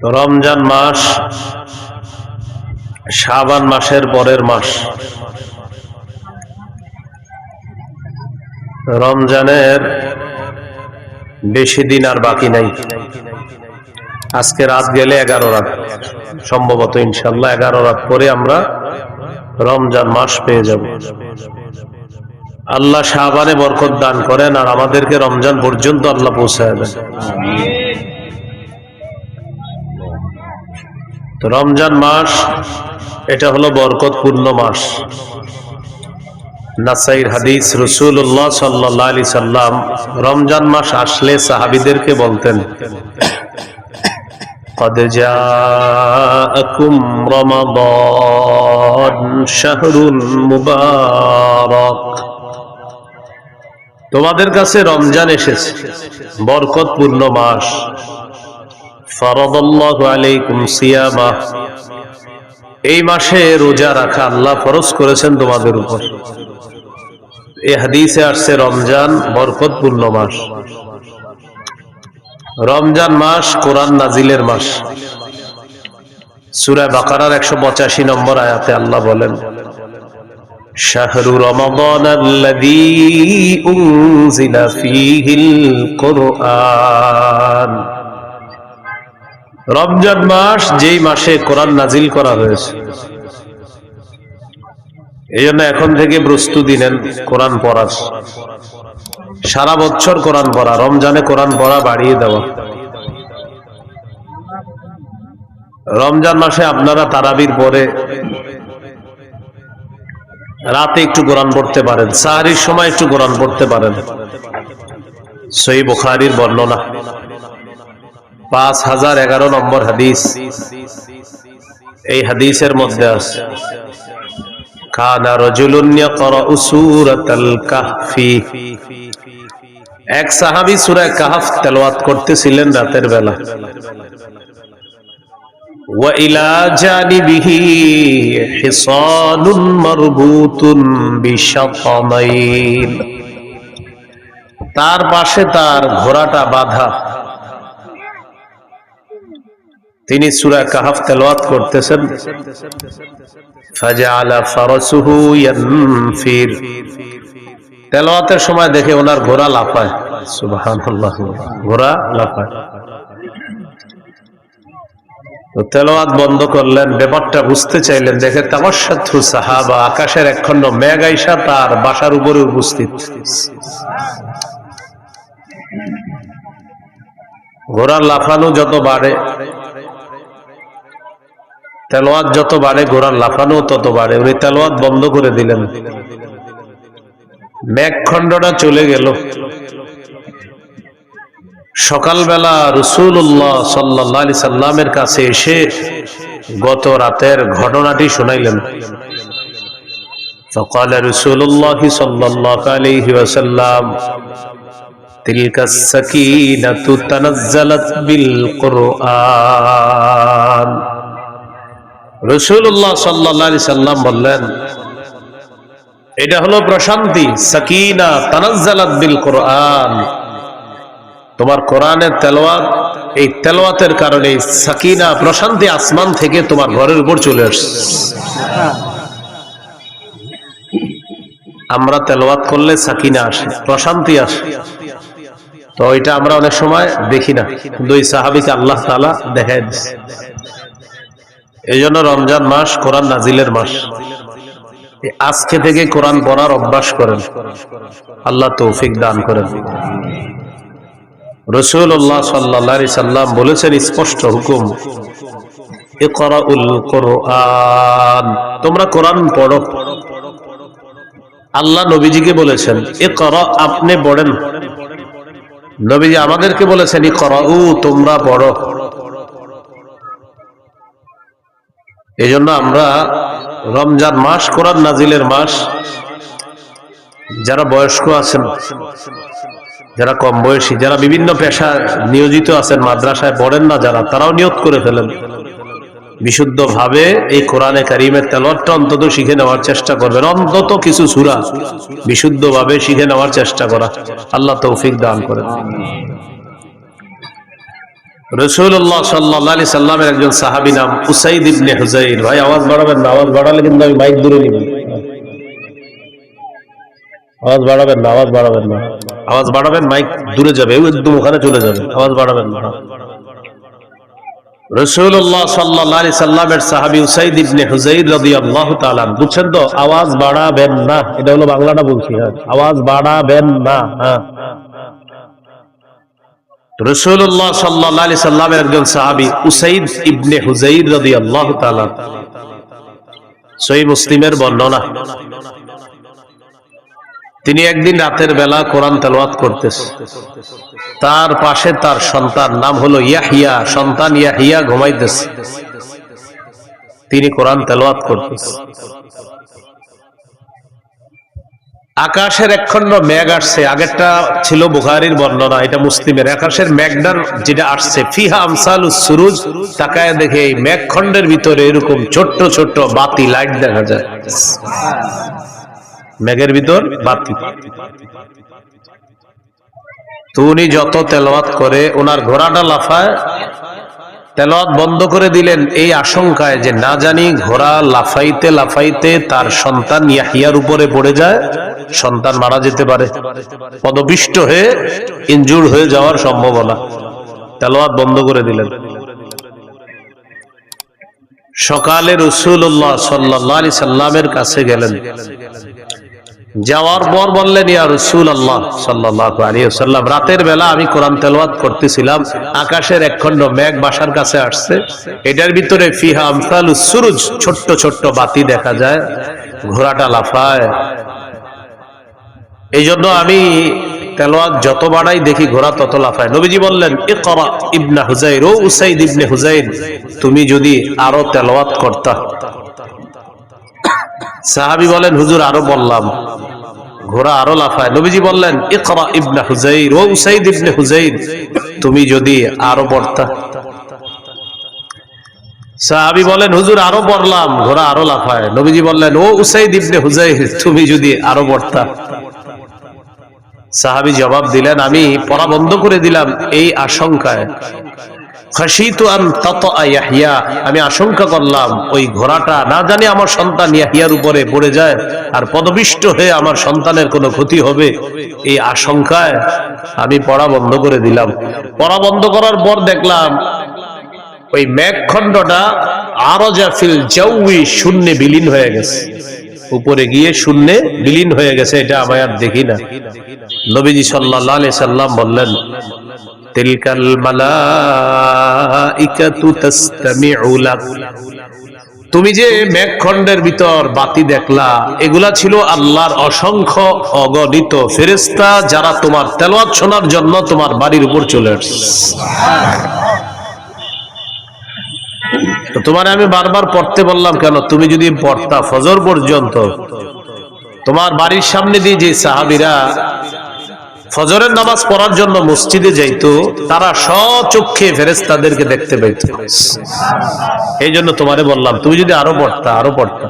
রমজান মাস শাবান মাসের পরের মাস। রমজানের বেশি দিন আর বাকি নাই। আজকে রাত গেলে 11 রাত, সম্ভবত ইনশাল্লাহ 11 রাত পরে আমরা রমজান মাস পেয়ে যাব। আল্লাহ শাবানে বরকত দান করেন আর আমাদেরকে রমজান পর্যন্ত আল্লাহ পৌঁছায় দেন। তো রমজান মাস এটা হলো বরকতপূর্ণ মাস। নাসাইর হাদিস, রাসূলুল্লাহ সাল্লাল্লাহু আলাইহি সাল্লাম রমজান মাস আসলে সাহাবীদেরকে বলতেন, قد جاءكم رمضان شهر مبارك, তোমাদের কাছে রমজান এসেছে, বরকতপূর্ণ মাস। ফারাদাল্লাহু আলাইকুম সিয়ামা, এই মাসে রোজা রাখা আল্লাহ ফরজ করেছেন তোমাদের উপর। এই হাদিসে আসছে রমজান বরকতপূর্ণ মাস। রমজান মাস কোরআন নাজিলের মাস। সূরা বাকারার 185 নম্বর আয়াতে আল্লাহ বলেন, শাহরু রমাদানাল্লাযী উনজিলা ফীহিল কুরআন, রমজান মাস যেই মাসে কোরআন নাজিল করা হয়েছে। এই জন্য এখন থেকে প্রস্তুতি নেন কোরআন পড়ার। সারা বছর কোরআন পড়া, রমজানে কোরআন পড়া বাড়িয়ে দেওয়া। রমজান মাসে আপনারা তারাবির পরে রাতে একটু কোরআন পড়তে পারেন, সাহরির সময় একটু কোরআন পড়তে পারেন। সহিহ বুখারীর বর্ণনা 5011 নম্বর হাদিস। এই হাদিসের মধ্যে আছে, কানা রাজুলুন ইয়াকরাউ সূরাতাল কাহফি, এক সাহাবী সূরা কাহফ তেলাওয়াত করতেছিলেন রাতের বেলা। ওয়া ইলা জানিবিহি হিসানুন মারবুতুন বিশাতানাইন, তার পাশে তার ঘোড়াটা বাঁধা। তিনি সূরা কাহফ তেলাওয়াত করতেছেন। ফাজআলা ফারাসুহু ইয়ানফির, তেলাওয়াতের সময় দেখে ওনার ঘোড়া লাফায়। সুবহানাল্লাহ, ঘোড়া লাফায়। তো তেলাওয়াত বন্ধ করলেন, ব্যাপারটা বুঝতে চাইলেন, দেখে তামাশাতু সাহাবা, আকাশের একখণ্ড মেঘ আইসা তার বাসার উপরে উপস্থিত। ঘোড়ার লাফানো যত বাড়ে, তেলাওয়াত যত বাড়ে, ঘোড়ার লাফানো তত বাড়ে। উনি তেলাওয়াত বন্ধ করে দিলেন, মেঘখণ্ডটা চলে গেল। সকালবেলা রাসূলুল্লাহ সাল্লাল্লাহু আলাইহি সাল্লামের কাছে এসে গত রাতের ঘটনাটি শুনাইলেন। فقال رسول الله صلى الله عليه وسلم تلك السكينة تنزلت بالقرآن, রাসূলুল্লাহ সাল্লাল্লাহু আলাইহি সাল্লাম বললেন, এটা হলো প্রশান্তি, সাকিনা তানাজ্জালাত বিল কোরআন, তোমার কোরআনের তেলাওয়াত, এই তেলাওয়াতের কারণে সাকিনা প্রশান্তি আসমান থেকে তোমার ঘরের উপর চলে আসছে। আমরা তেলাওয়াত করলে সাকিনা আসে, প্রশান্তি আসে। তো এটা আমরা অনেক সময় দেখি না, কিন্তু এই সাহাবীকে আল্লাহ তাআলা দেখায় দিয়েছে। এই জন্য রমজান মাস কোরআন নাজিলের মাস। আজকে থেকে কোরআন পড়ার অভ্যাস করেন, আল্লাহ তৌফিক দান করেন। রাসূলুল্লাহ সাল্লাল্লাহু আলাইহি সাল্লাম বলেছেন, স্পষ্ট হুকুম, ইকরাউল কুরআন, তোমরা কোরআন পড়ো। আল্লাহ নবীজিকে বলেছেন ইকরা, আপনি পড়েন। নবীজি আমাদেরকে বলেছেন ইকরাউ, তোমরা পড়ো। এজন্য আমরা রমজান মাস কোরআন নাজিলের মাস। যারা বয়স্ক আছেন, যারা কম বয়সী, যারা বিভিন্ন পেশায় নিয়োজিত আছেন, মাদ্রাসায় পড়েন না যারা, তারাও নিয়ত করে ফেলেন বিশুদ্ধ ভাবে এই কোরআনে কারীমের তেলাওয়াতটা অন্তত শিখে নেওয়ার চেষ্টা করবেন। অন্তত কিছু সূরা বিশুদ্ধ ভাবে শিখে নেওয়ার চেষ্টা করা, আল্লাহ তৌফিক দান করেন। রাসূলুল্লাহ সাল্লাল্লাহু আলাইহি সাল্লামের একজন সাহাবী নাম উসাইদ ইবনে হুযাইর। ভাই আওয়াজ বাড়াবেন না, আওয়াজ বাড়ালে কিন্তু আমি মাইক দূরে নিব। আওয়াজ বাড়াবেন না, আওয়াজ বাড়াবেন না, আওয়াজ বাড়াবেন মাইক দূরে যাবে, একদম ওখানে চলে যাবে, আওয়াজ বাড়াবেন না। রাসূলুল্লাহ সাল্লাল্লাহু আলাইহি সাল্লামের সাহাবী উসাইদ ইবনে হুযাইর রাদিয়াল্লাহু তাআলা, বুঝছেন তো? আওয়াজ বাড়াবেন না, এটা হলো বাংলাটা বলছি। হ্যাঁ, আওয়াজ বাড়াবেন না। হ্যাঁ, রাসূলুল্লাহ সাল্লাল্লাহু আলাইহি সাল্লামের একজন সাহাবী উসাইদ ইবনে হুযাইর রাদিয়াল্লাহু তাআলা, সহিহ মুসলিমের বর্ণনা। তিনি একদিন রাতের বেলা কোরআন তেলাওয়াত করতেছে। তার পাশে তার সন্তান, নাম হলো ইয়াহইয়া, সন্তান ইয়াহইয়া ঘুমাইতেছে। তিনি কোরআন তেলাওয়াত করতেছে। আকাশের একখণ্ড মেঘ আসছে। আগেরটা ছিল বুখারীর বর্ণনা, এটা মুসলিমের। আকাশের মেঘটার যেটা আসছে, ফিহা আমসালুস সুরুজ, তাকায় দেখে এই মেঘখণ্ডের ভিতরে এরকম ছোট্ট ছোট্ট বাতি, লাইট দেখা যায়। মেঘের ভিতর বাতি। তো উনি যত তেলাওয়াত করে, ওনার ঘোড়াটা লাফায়। তেলাওয়াত বন্ধ করে দিলেন এই আশঙ্কায় যে না জানি ঘোড়া লাফাইতে লাফাইতে তার সন্তান ইয়াহইয়ার উপরে পড়ে যায়, সন্তান মারা যেতে পারে, পদপিষ্ট হয়ে ইনজুর হয়ে যাওয়ার সম্ভাবনা। তেলাওয়াত বন্ধ করে দিলেন। সকালে রাসূলুল্লাহ সাল্লাল্লাহু আলাইহি সাল্লামের কাছে গেলেন। যাওয়ার পর বললেন, ইয়া রাসূলুল্লাহ সাল্লাল্লাহু আলাইহি ওয়াসাল্লাম, রাতের বেলা আমি কোরআন তেলাওয়াত করতেছিলাম, আকাশের একখণ্ড মেঘ বাসার কাছে আসছে, এটার ভিতরে ফিহা আমসালুস সুরুজ, ছোট্ট ছোট্ট বাতি দেখা যায়, ঘোড়াটা লাফায়। এই জন্য আমি তেলাওয়াত যত বাড়াই দেখি ঘোড়া তত লাফায়। নবীজি বললেন, ইকরা ইবনে হুযাইর, ও উসাইদ ইবনে হুযাইর, তুমি যদি আরো তেলাওয়াত করতা। সাহাবী বলেন, হুজুর আরো বললাম, ঘোড়া আরো লাফায়। নবীজি বললেন, ইকরা ইবনে হুযাইর, ও উসাইদ ইবনে হুযাইর, তুমি যদি আরো পড়তা। সাহাবী বলেন, হুজুর আরো পড়লাম, ঘোড়া আরো লাফায়। নবীজি বললেন, ও উসাইদ ইবনে হুযাইর, তুমি যদি আরো পড়তা। সাহাবী জবাব দিলেন, আমি পড়া বন্ধ করে দিলাম এই আশঙ্কায়, খাশিতু আন তাতা ইয়াহইয়া, আমি আশঙ্কা করলাম ওই ঘোড়াটা না জানি আমার সন্তান ইয়াহইয়ার উপরে পড়ে যায় আর পদপিষ্ট হয়ে আমার সন্তানের কোনো ক্ষতি হবে, এই আশঙ্কায় আমি পড়া বন্ধ করে দিলাম। পড়া বন্ধ করার পর দেখলাম ওই মেঘখণ্ডটা আরজা ফিল জাওয়ি, শূন্যে বিলীন হয়ে গেছে, উপরে গিয়ে শূন্যে বিলীন হয়ে গেছে। এটা আমি আর দেখি না। নবীজি সাল্লাল্লাহু আলাইহি সাল্লাম বললেন, তিলকাল মালাইকাতু তাসতামিউ লাক, তুমি যে মেঘখণ্ডের ভিতর বাতি দেখলা, এগুলা ছিল আল্লাহর অসংখ্য অগণিত ফেরেশতা, যারা তোমার তেলাওয়াত শোনার জন্য তোমার বাড়ির উপর চলে আসছে। তো তোমার আমি বারবার পড়তে বললাম কেন? তুমি যদি পড়তা ফজর পর্যন্ত, তোমার বাড়ির সামনে দিয়ে যে সাহাবীরা ফজরের নামাজ পড়ার জন্য মসজিদে যাইতো, তারা স্বচক্ষে ফেরেশতাদেরকে দেখতে পাইত। এই জন্য তোমারে বললাম, তুমি যদি আরো পড়তা, আরো পড়তা।